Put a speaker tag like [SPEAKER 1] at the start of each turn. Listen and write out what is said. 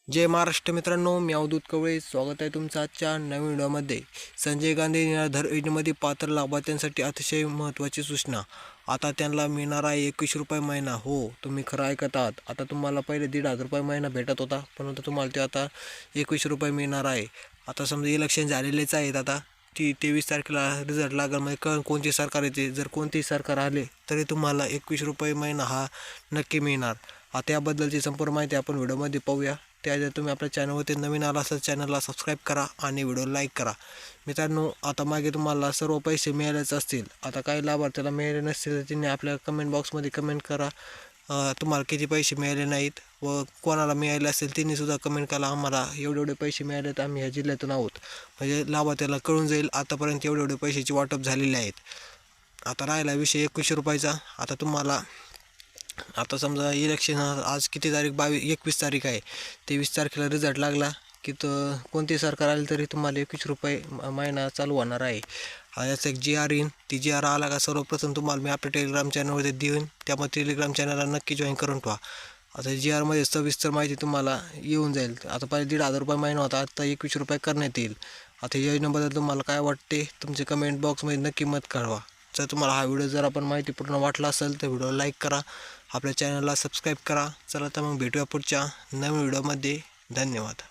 [SPEAKER 1] जय महाराष्ट्र मित्रांनो, मी अवधूत कवळे. स्वागत आहे तुमचं आजच्या नवीन व्हिडिओमध्ये. संजय गांधी निराधार योजनेमध्ये पात्र लाभार्थ्यांसाठी अतिशय महत्त्वाची सूचना. आता त्यांना मिळणार आहे 21 रुपये महिना. हो, तुम्ही खरं ऐकत आहात. आता तुम्हाला पहिले 1,500 रुपये महिना भेटत होता, परंतु तुम्हाला ते आता 21 रुपये मिळणार आहे. आता समजा इलेक्शन झालेलेच आहेत. आता 23 तारखेला रिझल्ट लागेल, म्हणजे कोणते सरकार येते. जर कोणतेही सरकार आले तरी तुम्हाला 21 रुपये महिना हा नक्की मिळणार. आता याबद्दलची संपूर्ण माहिती आपण व्हिडिओमध्ये पाहूया. त्याआधी तुम्ही आपल्या चॅनलवरती नवीन आला असेल चॅनलला सबस्क्राईब करा आणि व्हिडिओ लाईक करा. मित्रांनो, आता मागे तुम्हाला सर्व पैसे मिळालेच असतील. आता काही लाभार्थ्याला मिळाले नसतील तर त्यांनी आपल्या कमेंट बॉक्समध्ये कमेंट करा तुम्हाला किती पैसे मिळाले नाहीत, व कोणाला मिळाले असेल त्यांनीसुद्धा कमेंट करा आम्हाला एवढे पैसे मिळालेत, आम्ही ह्या जिल्ह्यातून आहोत. म्हणजे लाभार्थ्याला कळून जाईल आतापर्यंत एवढे पैशाची वाटप झालेले आहेत. आता राहिला विषय 21 रुपयाचा. आता तुम्हाला आता समजा इलेक्शन आज किती तारीख 21 तारीख आहे. 23 तारखेला रिझल्ट लागला की तर कोणते सरकार आले तरी तुम्हाला 21 रुपये महिना चालू होणार आहे. याचा एक जी आर येईन. ती जी आर आला का सर्वप्रथम तुम्हाला मी आपल्या टेलिग्राम चॅनलवरती देईन. त्यामुळे टेलिग्राम चॅनलला नक्की जॉईन करून ठेवा. आता जी आरमध्ये सविस्तर माहिती तुम्हाला येऊन जाईल. आता पहिले 1,500 रुपये महिना होता, आता 21 रुपये करण्यात येईल. आता या योजनेबद्दल तुम्हाला काय वाटते तुमचे कमेंट बॉक्समध्ये नक्की मत कळवा. जर तुम्हाला हा व्हिडिओ जर आपण माहितीपूर्ण वाटला असेल तर व्हिडिओ लाईक करा, आपल्या चॅनलला सबस्क्राईब करा. चला तर मग भेटूया पुढच्या नवीन व्हिडिओमध्ये. धन्यवाद.